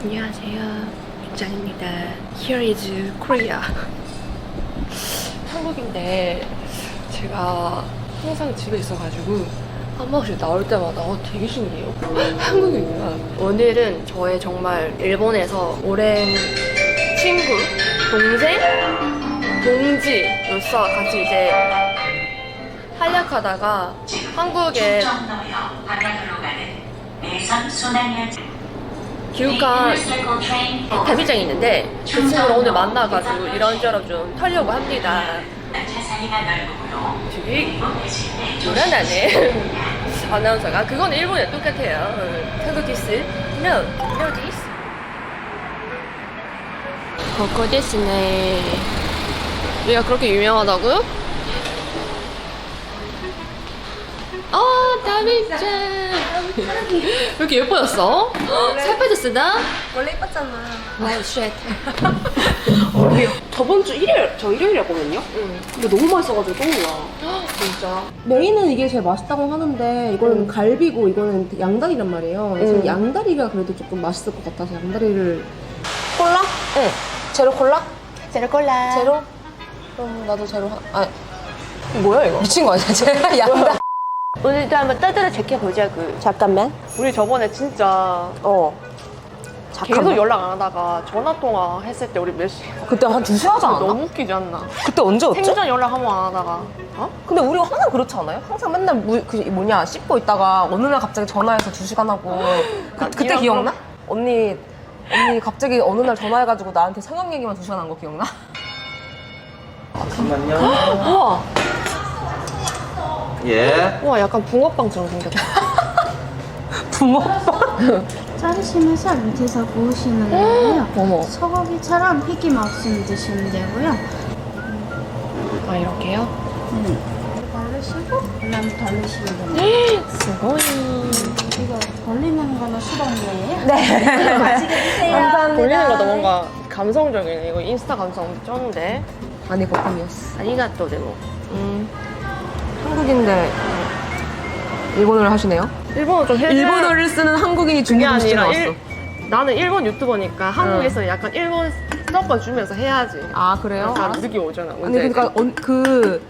안녕하세요, 유짱입니다. Here is Korea. 한국인데 제가 항상 집에 있어가지고 한 번씩 나올 때마다 되게 신기해요. 한국인이구나. 오늘은 저의 정말 일본에서 오랜 친구, 동생, 동지로서 같이 이제 한약하다가 한국에 교육한 데뷔장이 있는데 그 친구를 오늘 만나가지고 이런저런 좀 털려고 합니다. 되게 불안하네. 아나운서가. 그건 일본이랑 똑같아요. 한국 디스? No, no this. 거거 데스네. 얘가 그렇게 유명하다고요? 다비짱. 왜 이렇게 예뻐졌어? 살 빠졌어, 나? 원래 예뻤잖아. 와우, 쉣. 저번 주 일요일, 저 일요일이었거든요? 응. 근데 너무 맛있어가지고 또 올라. 진짜. 메인은 이게 제일 맛있다고 하는데, 이거는 갈비고, 이거는 양다리란 말이에요. 그래서 양다리가 그래도 조금 맛있을 것 같아서 양다리를. 콜라? 응. 제로 콜라? 제로 콜라. 제로? 그럼 나도 제로 뭐야, 이거? 미친 거 아니야? 제가 양다. 오늘도 한번 떠들어 제껴보자고. 잠깐만. 우리 저번에 진짜 계속 연락 안 하다가 전화통화 했을 때 우리 몇 시? 그때 한 2시 하지 않았나? 너무 웃기지 않나? 그때 언제 왔지? 생전 연락 한 번 안 하다가. 근데 우리가 항상 그렇지 않아요? 항상 맨날 씻고 있다가 어느 날 갑자기 전화해서 2시간 하고 그때 이런 기억나? 언니 갑자기 어느 날 전화해가지고 나한테 성형 얘기만 2시간 한 거 기억나? 잠깐만요. 우와, 예. 우와, 약간 붕어빵처럼 생겼다. 붕어빵? 자르시면서 밑에서 구우시면 되고요. 어머. 소고기처럼 튀김 없이 드시면 되고요. 아, 이렇게요? 바르시고 그다음에 바르시면 됩니다. 스고이. 이거 돌리는 거는 수동이에요. 네. 맛있게 드세요. 감사합니다. 돌리는 것도 뭔가 감성적이네. 이거 인스타 감성 쩌는데. 아니 거품이었어. 아리가또 데모. 한국인데 일본어를 하시네요? 일본어 좀 해줘야. 일본어를 쓰는 한국인이 그게 중국인 시즌에 아니라 왔어. 나는 일본 유튜버니까 한국에서 약간 일본 섞어주면서 해야지. 아 그래요? 약간 느낌 오잖아. 아니 그러니까 그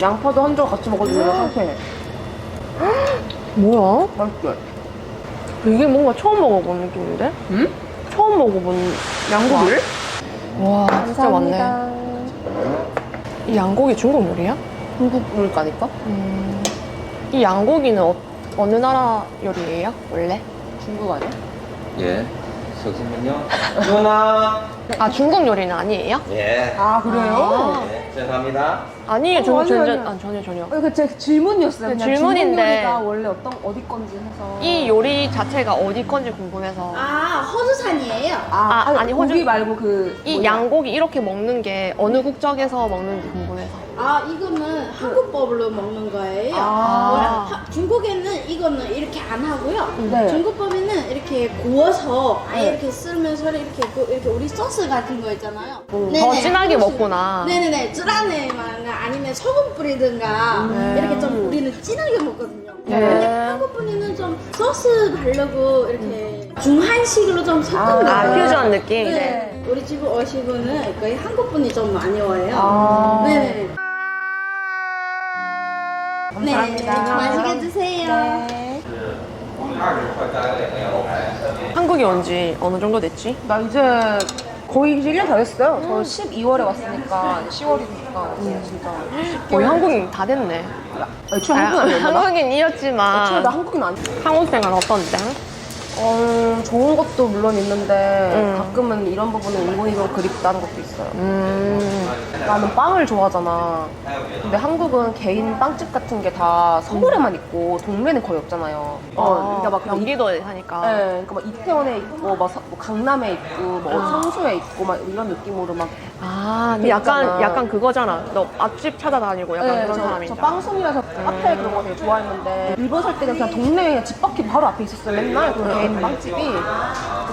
양파도 한 줄 같이 먹어주면 상쾌해. 뭐야? 맛있지? 이게 뭔가 처음 먹어본 느낌인데? 응? 처음 먹어본 양고기를? 와, 진짜 많네. 이 양고기 중국 요리야? 중국 물가니까? 이 양고기는 어느 나라 요리예요? 원래? 중국 아니야? 예. 잠시만요. 누나. 아, 중국 요리는 아니에요? 예. 아 그래요? 네, 죄송합니다. 아니에요. 전혀. 제 질문이었어요. 네, 그냥 질문인데. 중국 요리가 원래 어디 건지 해서. 이 요리 자체가 어디 건지 궁금해서. 아, 호주산이에요. 아니, 고기 호주- 말고 이 뭐냐. 양고기 이렇게 먹는 게 어느 국적에서 먹는지 궁금해서. 아, 이거는 한국법으로 먹는 거예요. 아. 중국에는 이거는 이렇게 안 하고요. 네. 중국법에는 이렇게 구워서 아예 네. 이렇게 썰면서 이렇게 우리 소스 같은 거 있잖아요. 더 진하게 먹구나. 네네네. 쯔라네만 아니면 소금 뿌리든가 이렇게 좀 우리는 진하게 먹거든요. 네. 근데 한국 분이는 좀 소스 바르고 이렇게 중한식으로 좀 섞은 거예요. 아, 퓨전 느낌? 네. 우리 집 오시고는 거의 한국 분이 좀 많이 와요. 아. 네. 네. 감사합니다. 맛있게 드세요. 네. 한국에 온 지 어느 정도 됐지? 나 이제 거의 이제 1년 다 됐어요. 저 12월에 왔으니까 이제 10월이니까 진짜. 거의 한국인 다 됐네. 애초에 한국인 아니었나? 애초에 한국인이었지만 나 한국인 아니야. 한국 생활 어떤데? 좋은 것도 물론 있는데 음. 가끔은 이런 부분은 일본이 좀 그립다는 것도 있어요. 나는 빵을 좋아하잖아. 근데 한국은 개인 빵집 같은 게 다 서울에만 있고 동네는 거의 없잖아요. 그러니까 막 경기도에 사니까. 네, 그러니까 막 이태원에 있고 막 뭐 강남에 있고 뭐 성수에 있고 막 이런 느낌으로 막. 아, 근데 약간 있잖아. 약간 그거잖아. 너 앞집 찾아다니고 약간 네, 그런 저 사람이잖아. 빵송이라서 카페 그런 거 되게 좋아했는데 일본 살 때는 그냥 동네에 집 밖에 바로 앞에 있었어요 맨날 그 개인 빵집이.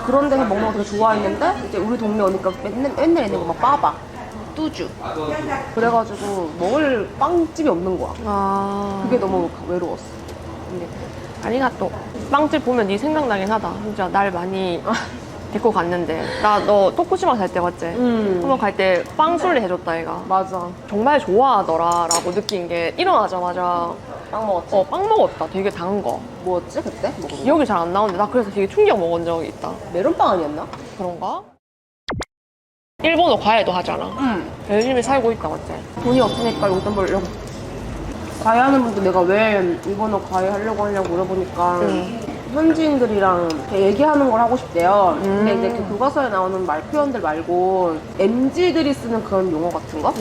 그런 데서 먹는 거 되게 좋아했는데 이제 우리 동네 오니까 맨날 있는 거 막 빠바, 뚜주 그래가지고 먹을 빵집이 없는 거야. 아. 그게 너무 외로웠어. 근데 아리가또. 빵집 보면 네 생각나긴 하다. 진짜 날 많이 데리고 갔는데. 나 너 토쿠시마 살 때 맞지? 한번 갈 때 빵 술래 해줬다 얘가. 맞아. 정말 좋아하더라 라고 느낀 게 일어나자마자 빵 먹었지? 빵 먹었다. 되게 단 거. 뭐였지 그때? 먹은 거? 기억이 잘 안 나오는데 나 그래서 되게 충격 먹은 적이 있다. 메론빵 아니었나? 그런가? 일본어 과외도 하잖아. 응. 열심히 살고 있다 맞지? 돈이 없으니까 용돈 벌려고. 과외하는 분도 내가 왜 일본어 과외하려고 하냐고 물어보니까 현지인들이랑 이렇게 얘기하는 걸 하고 싶대요. 근데 이제 그 교과서에 나오는 말 표현들 말고 MZ들이 쓰는 그런 용어 같은 거?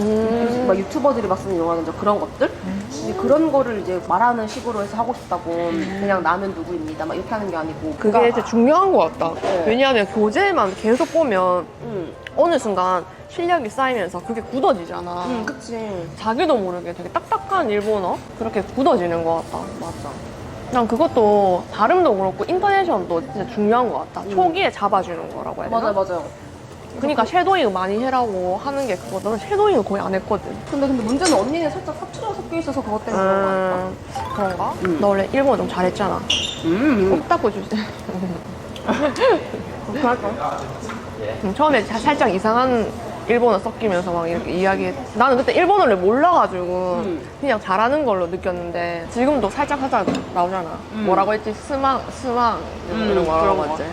막 유튜버들이 막 쓰는 용어라든지 그런 것들? 이제 그런 거를 이제 말하는 식으로 해서 하고 싶다고. 그냥 나는 누구입니다. 막 이렇게 하는 게 아니고. 그게 진짜 중요한 것 같다. 네. 왜냐하면 교재만 계속 보면 응, 어느 순간 실력이 쌓이면서 그게 굳어지잖아. 응, 그치. 자기도 모르게 되게 딱딱한 일본어? 그렇게 굳어지는 것 같다. 맞아. 난 그것도 발음도 그렇고 인터네이션도 진짜 중요한 것 같다. 초기에 잡아주는 거라고 해야 되나? 맞아요. 그러니까 섀도잉 많이 해라고 하는 게 그거. 나는 섀도잉을 거의 안 했거든. 근데 문제는 언니는 살짝 사투리가 섞여 있어서 그것 때문에 그런 거 아닐까? 그런가? 너 원래 일본어 좀 잘했잖아. 꼭 주지. 그렇게 하죠. 처음에 살짝 이상한 일본어 섞이면서 막 이렇게 이야기. 나는 그때 일본어를 몰라가지고 그냥 잘하는 걸로 느꼈는데 지금도 살짝 나오잖아. 뭐라고 했지? 스망 이런 거 그런 뭐라고 거. 했지?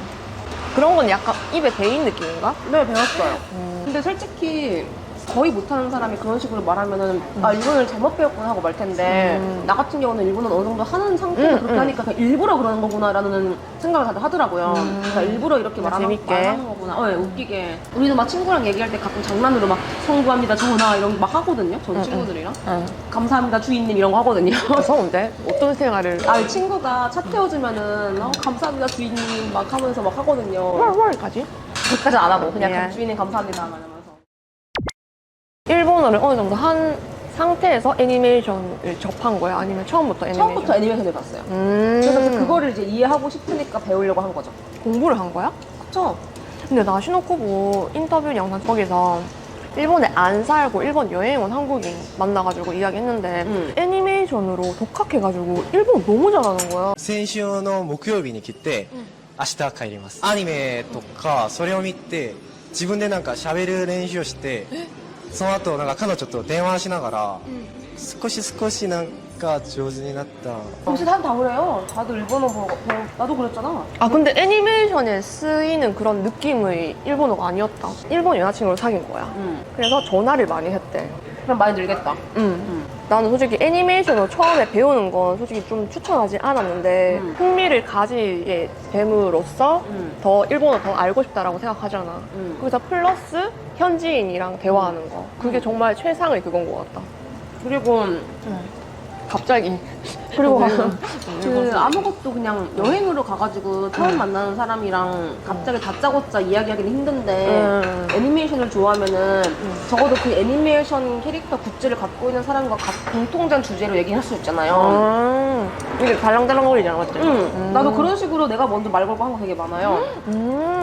그런 건 약간 입에 배인 느낌인가? 네, 배웠어요. 근데 솔직히 거의 못하는 사람이 그런 식으로 말하면은 아 일본어를 잘못 배웠구나 하고 말 텐데 나 같은 경우는 일본어는 어느 정도 하는 상태에서 그렇게 하니까 그냥 일부러 그러는 거구나라는 생각을 다들 하더라고요. 그러니까 일부러 이렇게 재밌게. 말하는 거구나. 네, 웃기게. 우리도 막 친구랑 얘기할 때 가끔 장난으로 막 성구합니다 전화 이런 거 막 하거든요. 전 친구들이랑. 감사합니다 주인님 이런 거 하거든요. 무서운데? 어떤 생활을 아 친구가 차 태워주면은 감사합니다 주인님 막 하면서 막 하거든요. 월월까지? 그까지 안 하고 그냥 예. 주인님 감사합니다 하면서. 일본어를 어느 정도 한 상태에서 애니메이션을 접한 거야? 아니면 처음부터 애니메이션? 처음부터 애니메이션을 봤어요. 그래서 이제 그거를 이제 이해하고 싶으니까 배우려고 한 거죠. 공부를 한 거야? 그쵸? 근데 나 시노코보 인터뷰 영상 거기서 일본에 안 살고 일본 여행 온 한국인 만나가지고 이야기했는데 애니메이션으로 독학해가지고 일본 너무 잘하는 거야. 先週の木曜日に来て、明日帰ります。アニメとかそれを見て自分でなんか喋る練習をして、その後なんか彼女と電話しながら、少しなんか上手になった。 역시 다들 다 그래요. 다들 일본어 나도 그랬잖아. 아 근데 애니메이션에 쓰이는 그런 느낌의 일본어가 아니었다. 일본 여자친구를 사귄 거야. 그래서 전화를 많이 했대. 그럼 많이 늘겠다. 나는 솔직히 애니메이션을 처음에 배우는 건 솔직히 좀 추천하지 않았는데 흥미를 가지게 됨으로써 더 일본어 더 알고 싶다라고 생각하잖아. 그래서 플러스 현지인이랑 대화하는 거. 그게 정말 최상의 그건 것 같다. 그리고 갑자기. 그리고 그 아무것도 그냥 여행으로 가가지고 처음 만나는 사람이랑 갑자기 다짜고짜 이야기하기는 힘든데 애니메이션을 좋아하면은 적어도 그 애니메이션 캐릭터 굿즈를 갖고 있는 사람과 공통된 주제로 얘기할 수 있잖아요. 이게 달랑달랑거리잖아, 맞지? 나도 그런 식으로 내가 먼저 말 걸고 한 거 되게 많아요.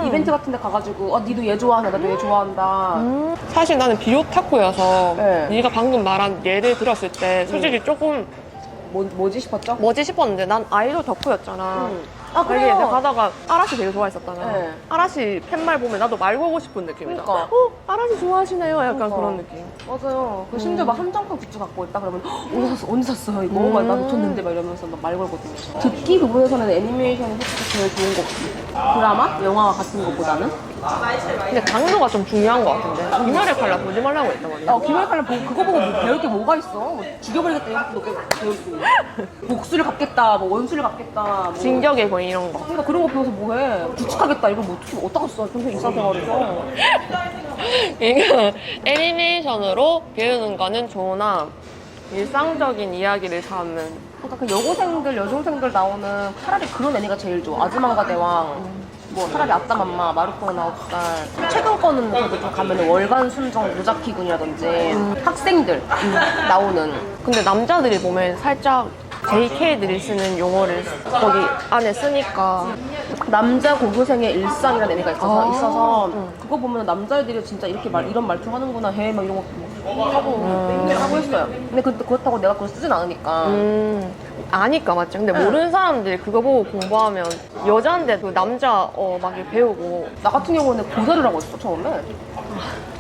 이벤트 같은 데 가가지고 니도 얘 좋아한다, 나도 얘 좋아한다. 사실 나는 비오타쿠여서 네. 네가 방금 말한 예를 들었을 때 솔직히 조금 뭐지 싶었죠? 뭐지 싶었는데 난 아이돌 덕후였잖아. 아, 그게 그래요? 내가 가다가 아라시 되게 좋아했었잖아. 네. 아라시 팬말 보면 나도 말 걸고 싶은 느낌이다. 그러니까. 아라시 좋아하시네요. 약간 그러니까. 그런 느낌. 맞아요. 그 심지어 막 한정판 굿즈 갖고 있다 그러면 언제 샀어 이거 막 나 놓쳤는데 막 이러면서 막 말 걸거든요. 듣기 부분에서는 애니메이션이 솔직히 제일 좋은 것 같아요. 드라마? 영화 같은 것보다는. 근데 강도가 좀 중요한 것 같은데. 김열의 칼라 보지 말라고 했단 말이야. 김열칼날 그거 보고 뭐 배울 게 뭐가 있어? 뭐 죽여버리겠다 이것도 배울 수 있는. 복수를 갚겠다, 뭐 원수를 갚겠다. 뭐. 진격의 거인 이런 거. 그러니까 그런 거 배워서 뭐해? 구축하겠다 이거 뭐 어떻게 어디다가 써? 평소에 일상생활에서. 그러니까 애니메이션으로 배우는 거는 좋으나 일상적인 이야기를 담은 그러니까 그 여고생들, 여중생들 나오는 차라리 그런 애니가 제일 좋아. 아즈만가 대왕. 뭐 차라리 아따맘마, 마루코의 9살. 최근 거는 그래도 좀 가면 월간 순정 무작기군이라든지 학생들 나오는. 근데 남자들이 보면 살짝 JK들이 쓰는 용어를 거기 안에 쓰니까 남자 고교생의 일상이라는 의미가 아. 있어서 그거 보면 남자애들이 진짜 이렇게 이런 말투 하는구나 해 막 이런 거 하고 했어요. 근데 그렇다고 내가 그걸 쓰진 않으니까. 아니까 맞지. 근데 모르는 사람들이 그거 보고 공부하면 여자인데 그 남자 막 이렇게 배우고 나 같은 경우는 고자료라고 했어 처음에.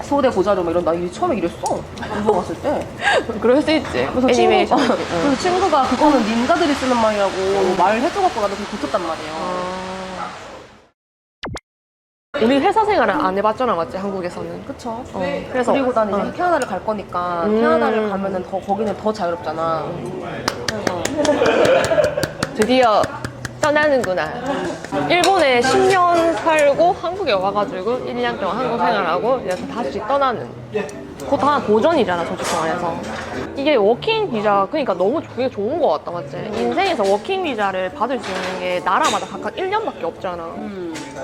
서울대 고자료 막 이런 나 처음에 이랬어. 일본 갔을 때. 그럴 수 있지. 그래서 애니메이션. 그래서 친구가 그거는 닌자들이 쓰는 말이라고 말을 해줘갖고 나도 그거 고쳤단 말이에요. 우리 회사 생활을 안 해봤잖아, 맞지? 한국에서는. 그쵸. 그래서 그리고 난 이제 캐나다를 갈 거니까 캐나다를 가면은 거기는 더 자유롭잖아. 드디어 떠나는구나. 일본에 10년 살고 한국에 와가지고 1년 동안 한국 생활하고 이제 다시 떠나는. 그거 다 도전이잖아, 솔직히 말해서. 이게 워킹 비자, 그러니까 너무 그게 좋은 거 같다, 맞지? 인생에서 워킹 비자를 받을 수 있는 게 나라마다 각각 1년밖에 없잖아.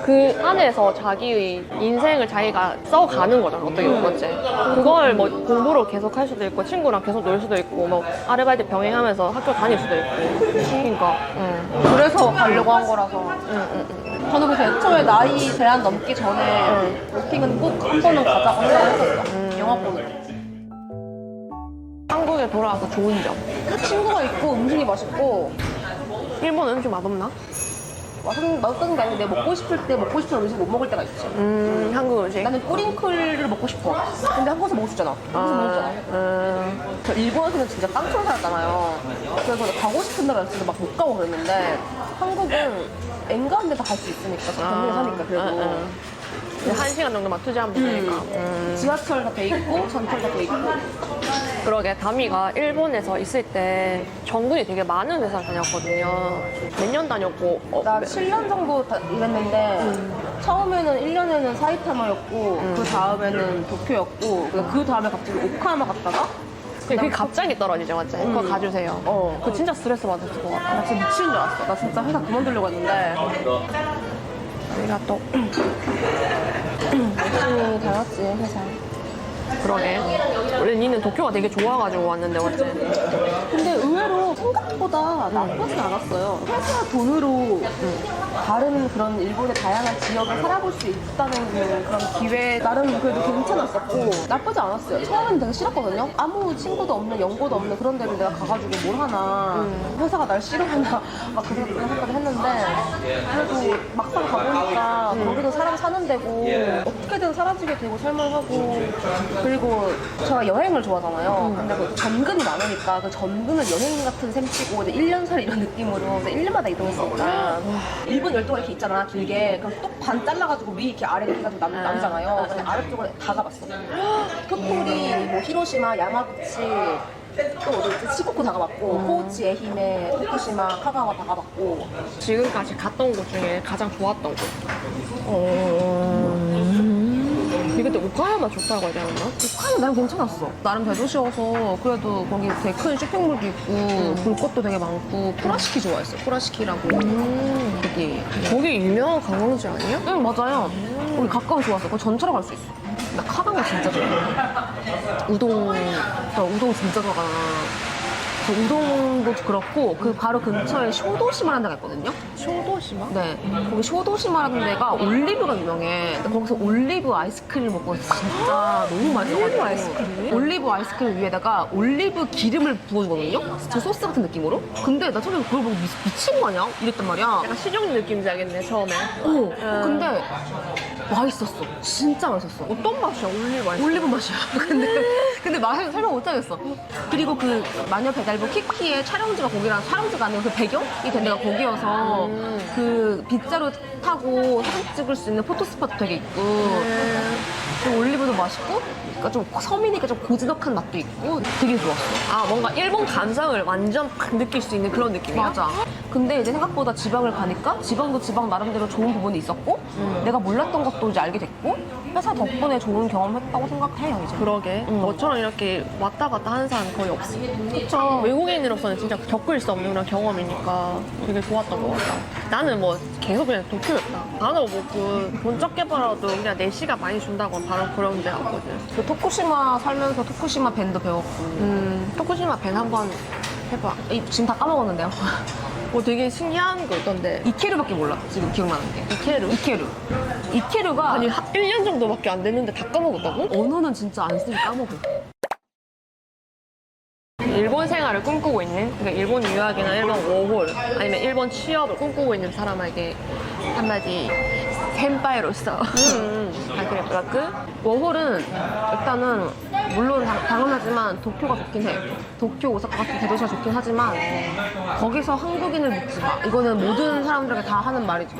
그 안에서 자기의 인생을 자기가 써가는 거잖아, 어떻게 보면, 맞지? 그걸 뭐 공부로 계속 할 수도 있고, 친구랑 계속 놀 수도 있고, 뭐 아르바이트 병행하면서 학교 다닐 수도 있고. 그러니까, 그래서 가려고 한 거라서. 저는 그래서 애초에 나이 제한 넘기 전에 워킹은 꼭 한 번은 가자고 생각했었어. 영화 보는 거. 한국에 돌아와서 좋은 점. 친구가 있고 음식이 맛있고 일본 음식 맛없나? 맛없는 게 아니고 내가 먹고 싶을 때 먹고 싶은 음식 못 먹을 때가 있지. 한국 음식. 나는 뿌링클을 먹고 싶어. 근데 한국에서 먹을 수 있잖아. 한국에서 먹었잖아. 저 일본에서는 진짜 깡총 살았잖아요. 그래서 가고 싶은 데가 있어서 막 못 가고 그랬는데 한국은 엔가한 데다 갈 수 있으니까 경기에 사니까 그래도 1시간 정도만 투자하면 되니까. 지하철 다 돼 있고 전철 다 돼 있고. 그러게, 다미가 일본에서 있을 때 정근이 되게 많은 회사 다녔거든요. 몇 년 다녔고. 나 7년 정도 일했는데 처음에는 1년에는 사이타마였고 그 다음에는 도쿄였고 그 다음에 갑자기 오카야마 갔다가 그게 갑자기 떨어지죠, 맞지? 그거 가주세요. 어. 그거 진짜 스트레스 받았을 것 같아. 나 진짜 미치는 줄 알았어. 나 진짜 회사 그만두려고 했는데 우리가 또 열심히 다녔지 회사. 그러게. 원래 니는 도쿄가 되게 좋아가지고 왔는데, 맞지? 근데 의외로 생각보다 나쁘진 않았어요. 회사 돈으로 다른 그런 일본의 다양한 지역에 살아볼 수 있다는 그런 기회 나름 그래도 괜찮았었고 나쁘지 않았어요. 처음에는 되게 싫었거든요. 아무 친구도 없는 연고도 없는 그런 데를 내가 가가지고 뭘 하나 회사가 날 싫어하나 막 그런 생각을 했는데 그래도 막상 가보니까 거기도 사람 사는 데고 어떻게든 사라지게 되고 살만하고 그리고 제가 여행을 좋아하잖아요. 근데 그 전근이 많으니까 그 전근을 여행 같은 셈 치고 이제 1년 살 이런 느낌으로 이제 1년마다 이동했으니까 일본 열도가 이렇게 있잖아 길게 그럼 또 반 잘라가지고 위 이렇게 아래 이렇게 해가지고 남잖아요. 그래서 아래쪽을 다 가봤어. 토토리, 뭐 히로시마, 야마구치 또 어디 있지? 시코쿠 다 가봤고 호우치, 에히메, 토쿠시마, 카가와 다 가봤고 지금까지 갔던 곳 중에 가장 좋았던 곳. 니 그때 오카야마 좋다고 하지 않았나? 오카야마 나름 괜찮았어. 나름 대도시여서 그래도 거기 되게 큰 쇼핑몰도 있고 볼것도 되게 많고 쿠라시키 좋아했어. 쿠라시키라고 거기 유명한 관광지 아니야? 응 맞아요. 우리 가까워 좋았어. 그 전철로 갈 수 있어. 나 카가와 진짜 좋아해. 나 우동 진짜 좋아하잖아. 저 우동도 그렇고 그 바로 근처에 쇼도시마라는 데가 있거든요. 쇼도시마? 네, 거기 쇼도시마라는 데가 올리브가 유명해. 근데 거기서 올리브 아이스크림을 먹고 진짜 너무 맛있어가지고 올리브 아이스크림? 올리브 아이스크림 위에다가 올리브 기름을 부어주거든요? 저 소스 같은 느낌으로? 근데 나 처음에 그걸 보고 미친 거 아니야? 이랬단 말이야. 약간 식용 느낌인지 알겠네, 처음에. 근데 맛있었어. 진짜 맛있었어. 어떤 맛이야, 올리브 아이스크림? 올리브 맛이야. 근데 맛을 설명 못 하겠어. 그리고 그 마녀 배달부 키키의 촬영지가 거기랑 촬영지가 아니고 그 배경이 된 데가 거기여서 그 빗자루 타고 사진 찍을 수 있는 포토스팟도 되게 있고 그 올리브도 맛있고 그러니까 좀 서민이니까 좀 고즈넉한 맛도 있고 되게 좋았어. 아, 뭔가 일본 감성을 완전 팍 느낄 수 있는 그런 느낌이야? 맞아. 근데 이제 생각보다 지방을 가니까 지방도 지방 나름대로 좋은 부분이 있었고 내가 몰랐던 것도 이제 알게 됐고 회사 덕분에 좋은 경험했다고 생각해요 이제. 그러게. 너처럼 이렇게 왔다 갔다 하는 사람 거의 없어. 그쵸. 외국인으로서는 진짜 겪을 수 없는 그런 경험이니까 되게 좋았던 것 같다. 나는 뭐 계속 그냥 도쿄였다. 바로 뭐그 돈 적게 벌어도 그냥 4시간 많이 준다고 바로 그런 데 갔거든. 그 토쿠시마 살면서 토쿠시마 밴드 배웠고 토쿠시마 밴 한번 해봐. 지금 다 까먹었는데요. 되게 신기한 거 있던데. 이케르밖에 몰라. 지금 기억나는 게. 이케르. 이케르가 아니 1년 정도밖에 안 됐는데 다 까먹었다고? 언어는 진짜 안 쓰면 까먹어. 일본 생활을 꿈꾸고 있는, 그러니까 일본 유학이나 일본 워홀 아니면 일본 취업을 꿈꾸고 있는 사람에게 한마디 센파이로서 아 그래 뭐랄까? 워홀은 일단은 물론 당연하지만 도쿄가 좋긴 해. 도쿄, 오사카 같은 대도시가 좋긴 하지만 거기서 한국인을 믿지 마. 이거는 모든 사람들에게 다 하는 말이지.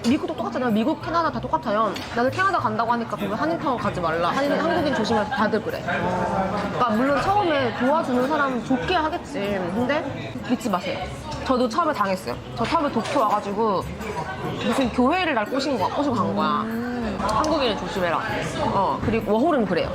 미국도 똑같잖아요. 미국, 캐나다 다 똑같아요. 나는 캐나다 간다고 하니까 거기 한인타운 가지 말라. 한국인 조심해서 다들 그래. 그러니까 물론 처음에 도와주는 사람은 좋게 하겠지. 근데 믿지 마세요. 저도 처음에 당했어요. 저 처음에 도쿄 와가지고 무슨 교회를 날 꼬시고 간 거야. 한국인은 조심해라. 그리고 워홀은 그래요.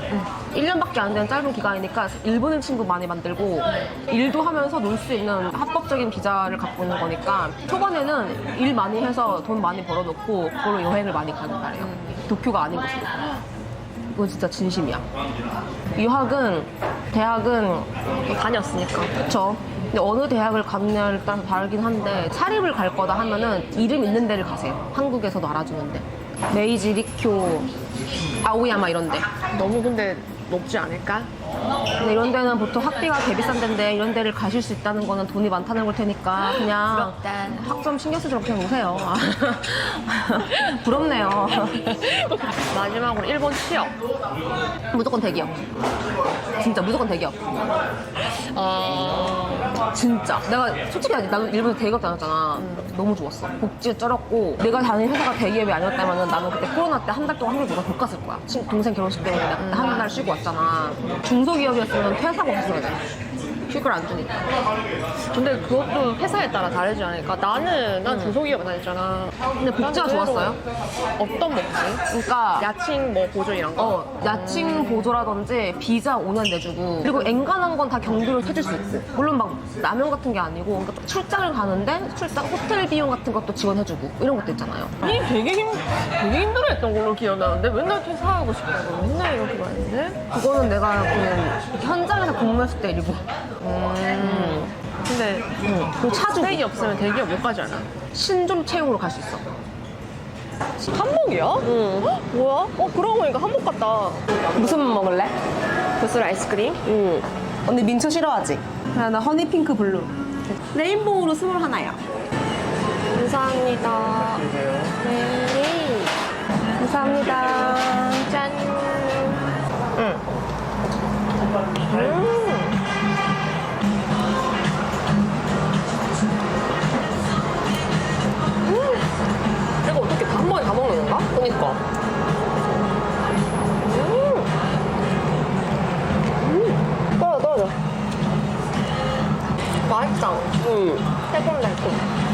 1년밖에 안 되는 짧은 기간이니까 일본인 친구 많이 만들고 일도 하면서 놀 수 있는 합법적인 비자를 갖고 있는 거니까 초반에는 일 많이 해서 돈 많이 벌어놓고 그걸로 여행을 많이 가는 말이에요. 도쿄가 아닌 것으로. 이거 진짜 진심이야. 유학은, 대학은 다녔으니까. 그쵸. 근데 어느 대학을 가느냐에 따라서 다르긴 한데 사립을 갈 거다 하면은 이름 있는 데를 가세요. 한국에서도 알아주는데. 메이지, 리쿄, 아오야마 이런 데. 너무 근데 높지 않을까? 근데 이런 데는 보통 학비가 개 비싼 데인데 이런 데를 가실 수 있다는 거는 돈이 많다는 걸 테니까 그냥 학점 신경 쓰지 말고 그냥 오세요. 부럽네요. 마지막으로 일본 취업. 무조건 대기업. 진짜 무조건 대기업. 진짜 내가 솔직히 나도 일본에 대기업 다녔잖아. 너무 좋았어. 복지가 쩔었고 내가 다닌 회사가 대기업이 아니었다면 나는 그때 코로나 때 한 달 동안 한국 누가 못 갔을 거야. 동생 결혼식 때문에 한 달 쉬고 왔잖아. 중소기업이었으면 퇴사하고 갔어야 돼. 휴가를 안 주니까. 근데 그것도 회사에 따라 다르지 않을까? 난 중소기업 다녔잖아. 근데 복지가 좋았어요? 어떤 복지? 그러니까 야칭 뭐 보조 이런 거? 야칭 보조라든지 비자 5년 내주고 그리고 엔간한 건 다 경비로 해줄 수 있고 물론 막 라면 같은 게 아니고 그러니까 출장을 가는데 출장 호텔 비용 같은 것도 지원해주고 이런 것도 있잖아요. 아니 되게 힘들어했던 걸로 기억나는데 맨날 퇴사하고 싶다고 맨날 이렇게 말했는데 그거는 내가 그 현장에서 근무했을 때 일이고 근데 그리고 차주고 스펙이 없으면 대기업 못 가지 않아? 신종 채용으로 갈 수 있어. 한복이야? 응. 뭐야? 그러고 보니까 한복 같다. 무슨 먹을래? 구슬 아이스크림? 응. 언니 민초 싫어하지? 나 허니핑크 블루. 레인보우로 21이야. 감사합니다. 네. 감사합니다. 짠. 이거 어떻게 한 번에 다 먹는 건가? 그니까. 떨어져. 맛있다. 새콤달콤.